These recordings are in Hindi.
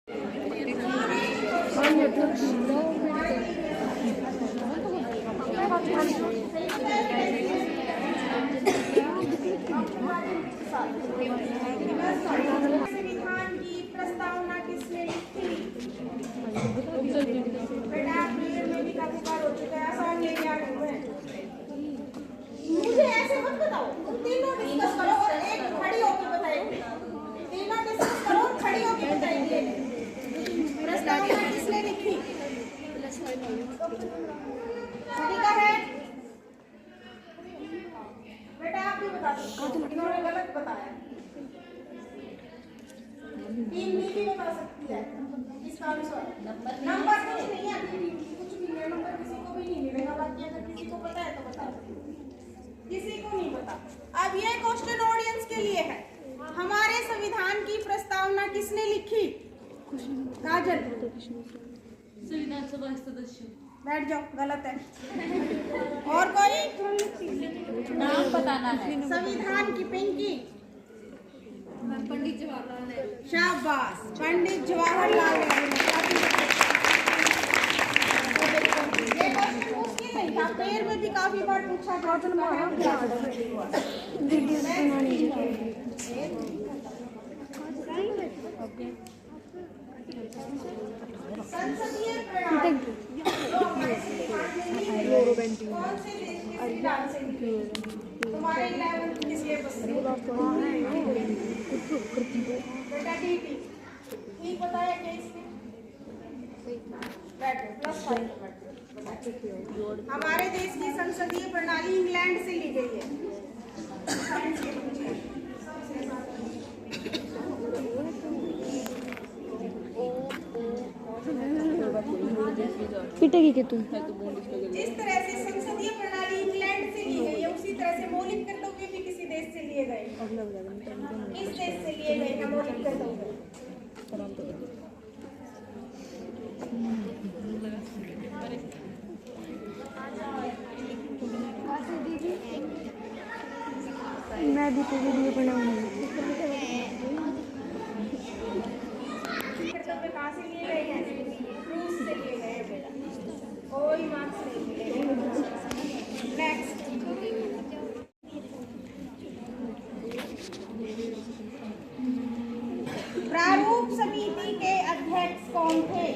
संविधान की प्रस्तावना किसने लिखी? बेटा में भी काफी बार हो चुका है, आसान लेके आ रही हूँ मैं। मुझे ऐसे मत बताओ, तुम तीनों डिस्कस करो और एक खड़ी होकर बताएगी। तीनों डिस्कस करो और खड़ी होकर बताएगी। प्रस्तावना किसने लिखी? सभी का है? बेटा आप भी बता दो, इन्होंने गलत बताया। टीम बी भी बता सकती है इसका आंसर। नंबर कुछ नहीं है, कुछ भी नहीं, नंबर किसी को भी नहीं मिलेगा। बाकी अगर किसी को पता है तो बता दो, किसी को नहीं पता। अब ये क्वेश्चन ऑडियंस के लिए है। हमारे संविधान की प्रस्तावना किसने लिखी? काजल। संविधान सभा सदस्य। बैठ जाओ, गलत है। और कोई नाम बताना है। संविधान की पिंकी। पंडित जवाहरलाल नेहरू। शाबाश, पंडित जवाहरलाल नेहरू। ये क्वेश्चन मुश्किल नहीं था, पेड़ में भी काफी बार पूछा गया। संसदीय प्रणाली कौन से देश के संविधान से निकली? तुम्हारे 11th के सिलेबस में बेटा डीटी ठीक बताया क्या इसमें? बैठो, +5। हमारे देश की संसदीय प्रणाली इंग्लैंड से ली गई है। पिटेगी कि तुम? जिस तरह से संसदीय प्रणाली इंग्लैंड से ली गई है, उसी तरह से मौलिक कर्तव्य भी किसी देश से लिए गए। किस देश से लिए गए हैं मौलिक कर्तव्य? मैं भी तो वीडियो बनाऊंगी। कर्तव्य कहाँ से लिए गए हैं? रूस से लिए गए हैं बेटा, कोई मार्क्स नहीं मिलेगा। नेक्स्ट, प्रारूप समिति के अध्यक्ष कौन थे?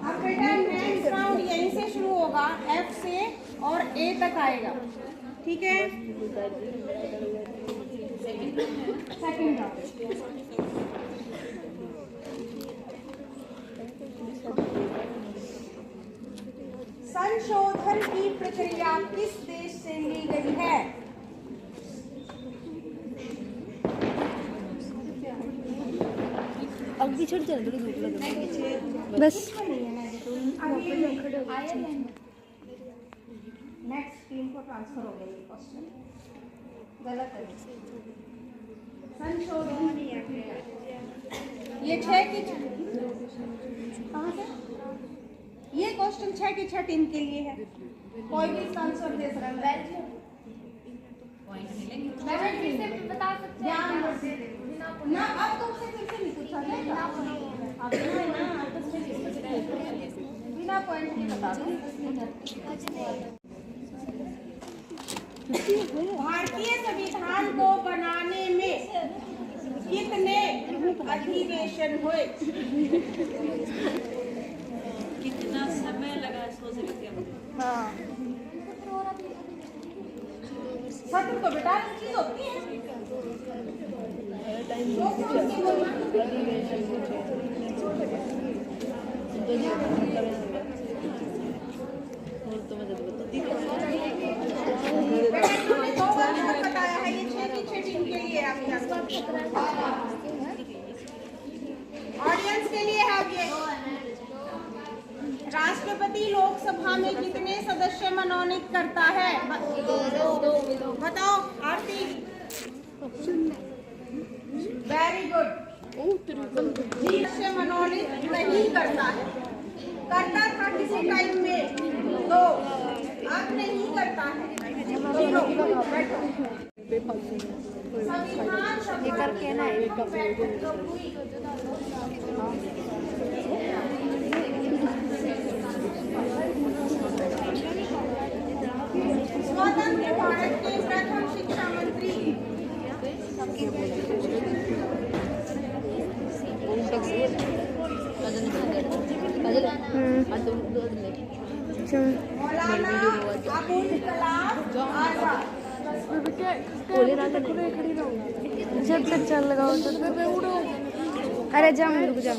अब बेटा नेक्स्ट राउंड यहीं से शुरू होगा, F से और A तक आएगा, ठीक है? Second round. संशोधन की प्रक्रिया किस देश से ली गई है? अभी छोड़ चल थोड़ी धूप लग रही है बस। नेक्स्ट टीम को ट्रांसफर हो गई क्वेश्चन, गलत है। संशोधन ये 6 की कहाँ से? ये क्वेश्चन 6 की 6 टीम के लिए है। कोई भी आंसर दे सकता है। ना अब तुमसे फिर से नहीं पूछा जाएगा। बिना पॉइंट के बता दो। भारतीय संविधान को बनाने में कितने अधिवेशन हुए? कितना समय लगा सोचने में? हाँ, सत्र तो बेटा चीज होती है। बताया है ये 6 की 6 टीम के लिए। ऑडियंस के लिए है ये। राष्ट्रपति लोकसभा में कितने सदस्य मनोनीत करता है? बताओ आरती। Very good. सदस्य मनोनीत नहीं करता है, करता था किसी टाइम में तो अब नहीं करता। है। जीरो, बैठो। संविधान शब्द करके ना बैठो। स्वतंत्र भारत के प्रथम शिक्षा मंत्री मौलाना अबुल कलाम आजाद। जब तक चल लगाओ तब तक उड़ो। अरे जा रुक जा।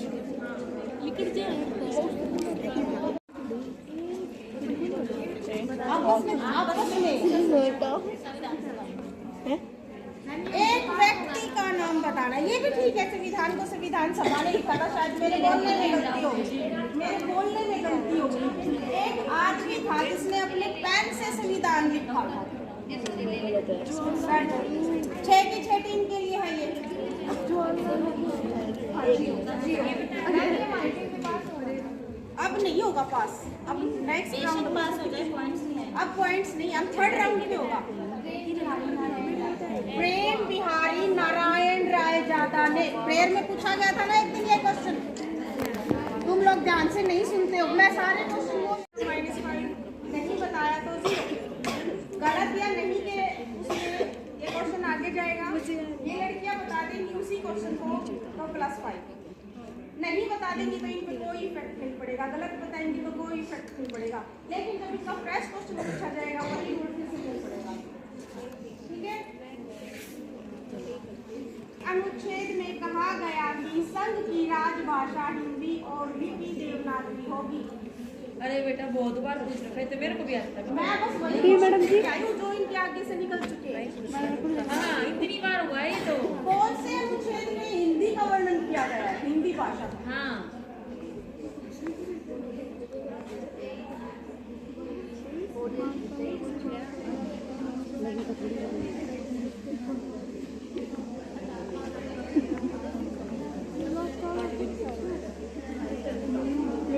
एक व्यक्ति का नाम बताना, ये भी ठीक है। संविधान को संविधान सभा ने लिखा था, शायद मेरे बोलने में गलती होगी, एक आदमी था जिसने अपने पेन से संविधान लिखा था। 6 की 6 टीम के लिए है ये। अब नहीं होगा पास, अब नेक्स्ट राउंड पास हो जाए, पॉइंट्स नहीं है। अब पॉइंट्स नहीं, अब थर्ड राउंड में होगा। प्रेम बिहारी नारायण राय जादा ने, प्रेयर में पूछा गया था ना एक दिन ये क्वेश्चन, तुम लोग ध्यान से नहीं सुनते हो। मैं सारे क्वेश्चन को -5 नहीं बताया तो गलत या नहीं के उसमें ये क्वेश्चन आगे जाएगा। ये लड़कियां बता देंगी उसी क्वेश्चन को तो +5, नहीं बता देंगी तो इन पे कोई इफेक्ट नहीं पड़ेगा, गलत बताएंगी तो कोई इफेक्ट नहीं पड़ेगा। लेकिन जब इसका फ्रेश क्वेश्चन पूछा जाएगा वही नोट से नहीं पड़ेगा। ठीक है। अनुच्छेद में कहा गया कि संघ की राजभाषा हिंदी और लिपि देवनागरी होगी। अरे बेटा बहुत बार पूछ रखा है, तो मेरे को भी आता है। मैं बस वही मैडम जी आई हूँ जो इनके आगे से निकल चुके हैं। हाँ, इतनी बार हुआ है ये तो। कौन से अनुच्छेद में हिंदी का वर्णन किया गया है, हिंदी भाषा? हाँ,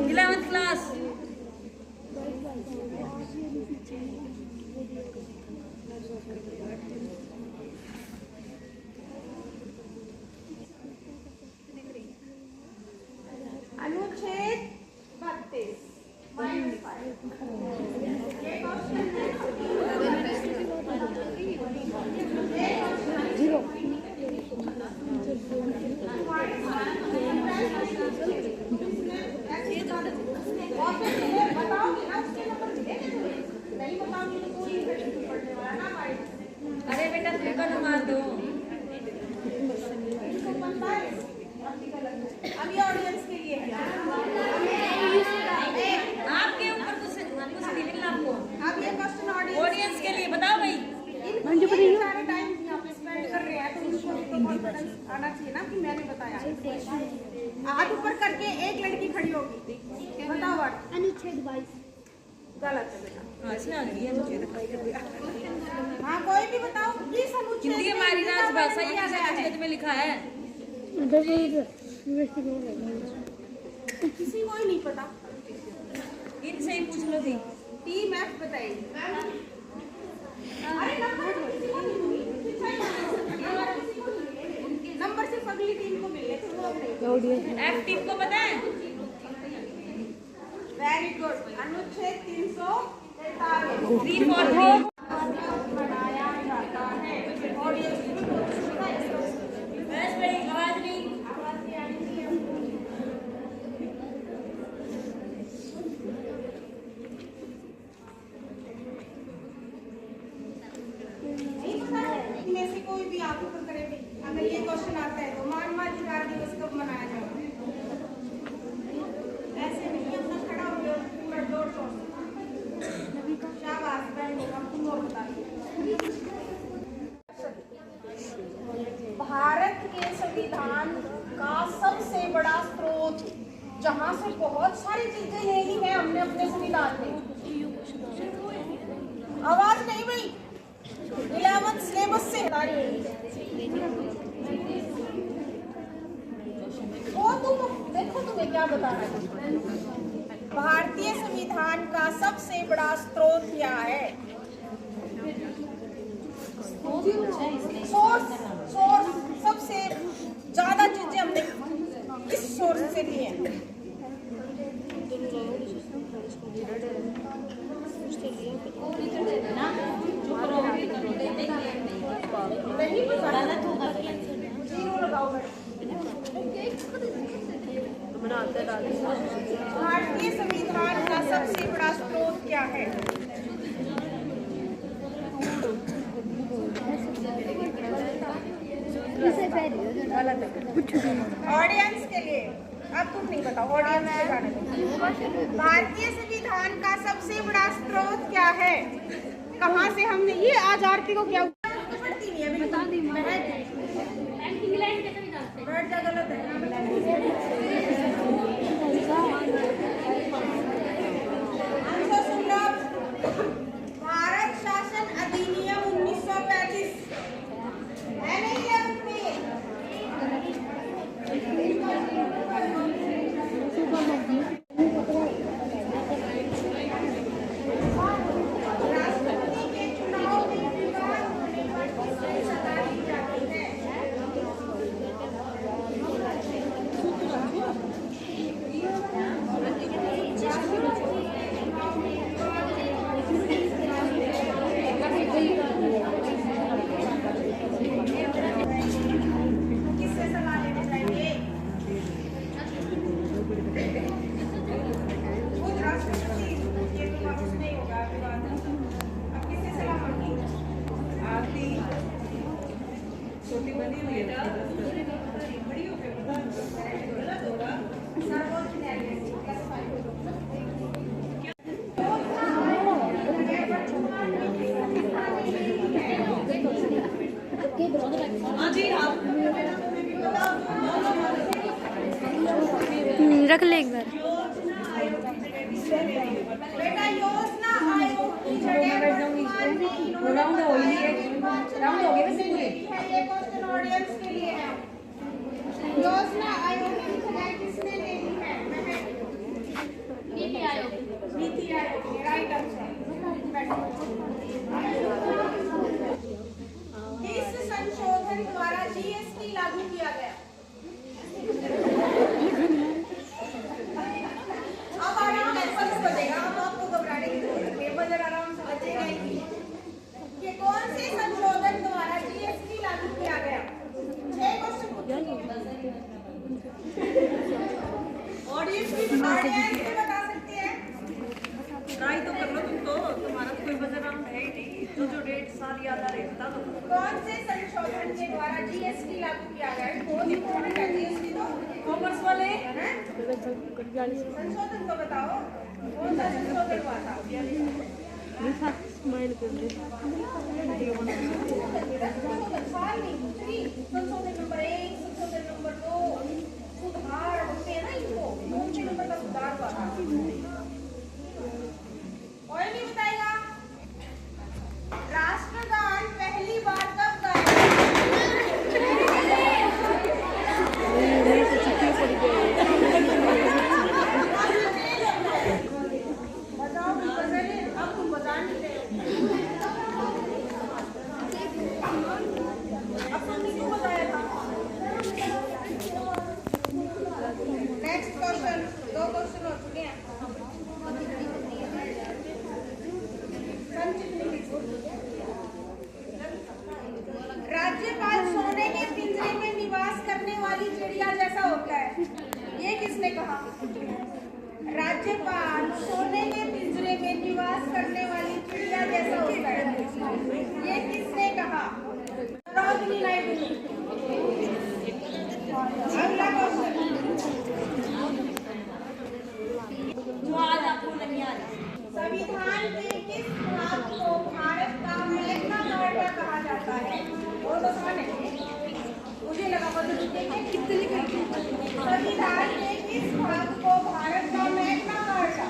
इलेवेंथ क्लास। अनुच्छेद 32 बताओगे ना, उसके नंबर मिलेंगे तुम्हें। नहीं बताओगे तो कोई इफेक्ट नहीं पड़ने वाला ना भाई। अरे बेटा तुक्का न मार दो। अभी ऑडियंस के लिए है। आपके ऊपर कुछ नहीं मिलना आपको। अब ये क्वेश्चन ऑडियंस के लिए बताओ भाई। सारा टाइम यहाँ पे स्पेंड कर रहे हैं तो उनको भी तो कॉन्फिडेंस आना चाहिए ना कि मैंने बताया। हाथ ऊपर करके एक लड़की खड़ी होगी, बताओ वर्ड। अनुच्छेद 22 गलत है बेटा। अच्छा ये मुझे हाँ कोई भी बताओ किस अनुच्छेद हिंदी में हमारी हिंदी का राजभाषा वर्णन ये किया किस गया है? अनुच्छेद में लिखा है? किसी को ही नहीं पता। इनसे ही पूछ लो थी। टीम एफ बताइए। अरे नंबर तो किसी को नहीं दूंगी, नंबर किसी को नहीं मिले। नंबर सिर्फ अगली टीम को मिले, तुम लोग नहीं। एफ टीम को पता है? Very good. अनुच्छेद 343 343 बनाया जाता है। ऑडियंस बस बड़ी आवाज नहीं। नहीं पता है इनमें से कोई भी आप ऊपर करे भी। अगर ये क्वेश्चन आता है तो मानवाधिकार दिवस कब मनाया जाएगा? ऐसे नहीं अपना खड़ा हो गया पूरा जोर शोर से। शाबाश बैंड होगा, तुम लोग बता दो। भारत के संविधान का सबसे बड़ा स्रोत, जहाँ से बहुत सारी चीजें ले ली है हमने अपने संविधान में। आवाज नहीं भाई, 11th सिलेबस से बता रही है। वो तुम देखो तुम्हें क्या बता रहा है। भारतीय संविधान का सबसे बड़ा स्रोत क्या है? सोर्स सोर्स सबसे ज्यादा चीजें हमने इस सोर्स से ली हैं। नहीं जीरो लगाओ भारतीय संविधान का सबसे बड़ा स्रोत क्या है? ऑडियंस के लिए अब तुम नहीं बताओ, ऑडियंस के गाने में भारतीय संविधान का सबसे बड़ा स्रोत क्या है? कहाँ से हमने ये आज आरती को क्या पढ़ती नहीं है, बता दी गलत है। भारत शासन अधिनियम 1935 है नहीं है उसमें? राष्ट्रपति के चुनाव में विवाद होने पर किसे सजा दी जाती है? किससे सलाह लेनी चाहिए? खुद राष्ट्रपति, ये तो कुछ नहीं होगा विवाद। अब किससे सलाह मांगी? आरती छोटी बनी हुई है, बड़ी हो गई, गलत होगा। सर्वोच्च न्यायालय रख ले एक बार। बेटा योजना आयोग की जगह वर्तमान में राउंड हो गई है, राउंड हो गया वैसे पूरे। ये क्वेश्चन ऑडियंस के लिए है। योजना आयोग की जगह किसने ले ली है? नीति आयोग। NITI Aayog, right answer. किस संशोधन द्वारा जीएसटी लागू किया गया? अब आराम ऐसा तो बजेगा, अब आपको घबराने की जरूरत नहीं, बजट आराम से बजेगा ही। ये कौन से संशोधन द्वारा जीएसटी लागू किया गया? 6 क्वेश्चन ऑडियंस भी बता सकती है। ट्राई तो कर लो तुम, तो तुम्हारा तो कोई बजट राउंड है ही नहीं। जो डेट साल याद आ रही बता दो। कौन से संशोधन के द्वारा जीएसटी लागू किया गया? बहुत इंपॉर्टेंट है जीएसटी तो। कॉमर्स वाले संशोधन तो बताओ, कौन सा संशोधन हुआ था? स्माइल कर दे। संशोधन नंबर 1, संशोधन नंबर 2, सुधार होते हैं ना इनको, कौन से नंबर का सुधार हुआ था? कोई नहीं बताएगा। राष्ट्रगान पहली बार कब गाया? बताओ, अब तुम बता नहीं रहे हो। अब तुमने क्यों बताया था? नेक्स्ट क्वेश्चन, 2 क्वेश्चन हो चुके हैं। राज्यपाल सोने के पिंजरे में निवास करने वाली चिड़िया जैसा होता है, ये किसने कहा? राज्यपाल सोने के पिंजरे में निवास करने वाली चिड़िया जैसा होता है, ये किसने कहा? सरोजिनी नायडू ने। अगला क्वेश्चन जो आज आपको नहीं आ रही। संविधान के किस भाग को भारत का मैग्ना कार्टा कहा जाता है? वो तो सवाल है, मुझे लगा बदल देंगे कितने लिखे। संविधान के किस भाग को भारत का मैग्ना कार्टा?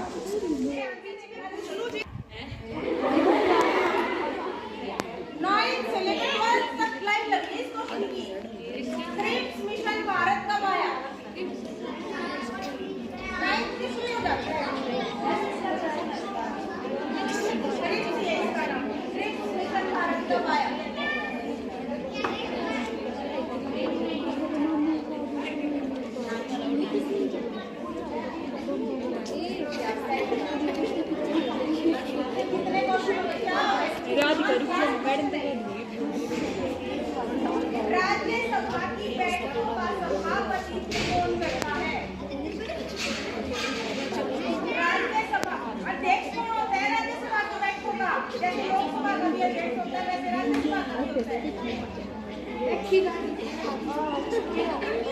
नाइन्थ से लेकर 12th तक लाइन लगी इसको की। क्रिप्स मिशन भारत कब आया? 9th किसमें हो जाता है? क्रिप्स मिशन भारत कब आया?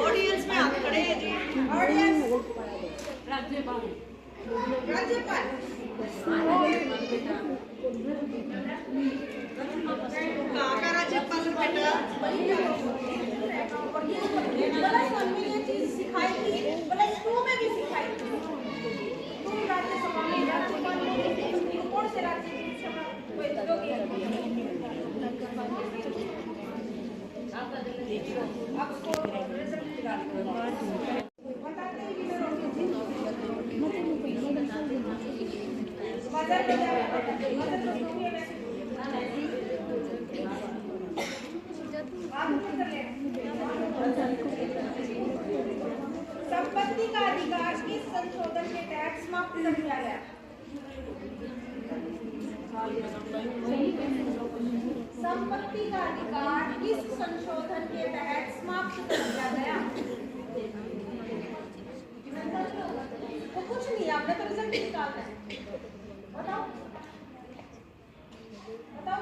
ऑडियंस में हाथ खड़े हैं जी। ऑडियंस राज्यपाल राज्यपाल कहाँ का राज्यपाल बेटा? बोला मम्मी ये चीज सिखाई थी, बोला स्कूल में भी सिखाई थी। तुम राज्यसभा में राज्यपाल कौन से राज्यसभा कोई दोगे? आपको रिजल्ट बताते हैं कि मदर संपत्ति का अधिकार किस संशोधन के तहत समाप्त कर दिया गया? संपत्ति का अधिकार किस संशोधन के तहत समाप्त कर दिया गया? तो कुछ नहीं, आपने तो रिजल्ट निकालना है। बताओ बताओ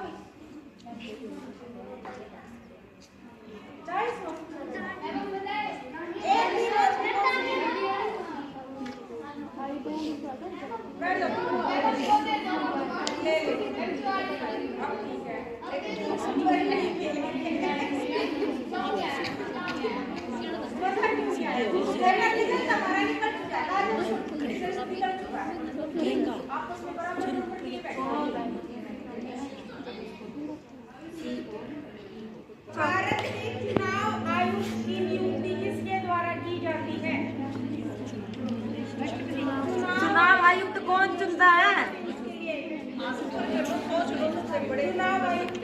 भारत में चुनाव आयोग की नियुक्ति किसके द्वारा की जाती है? चुनाव आयुक्त कौन चुनता है? चुनाव आयुक्त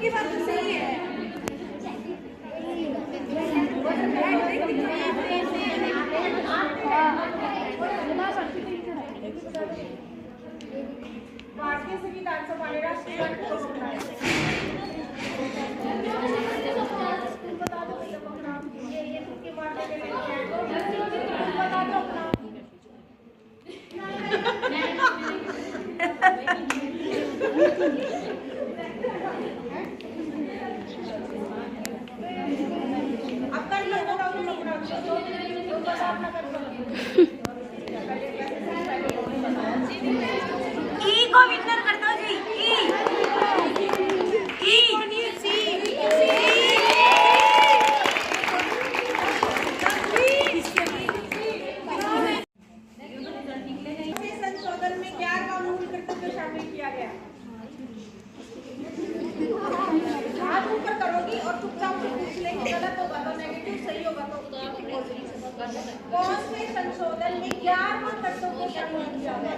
की बात तो सही है। भारतीय संविधान सभा ने राष्ट्रीय गान को सुनाया। बता दो ये तुक्के मारने के लिए बता दो अपना। अब कर लो, बताओ तुम अपना जो बता अपना कर लो। ई को विनर कर दो जी। ई संशोधन में क्या कानूनी कर्तव्य शामिल किया गया? हाथ ऊपर करोगी और चुपचाप से पूछ लेंगे, गलत होगा तो नेगेटिव, सही होगा तो कौन से संशोधन में 11वां कर्तव्य शामिल किया गया?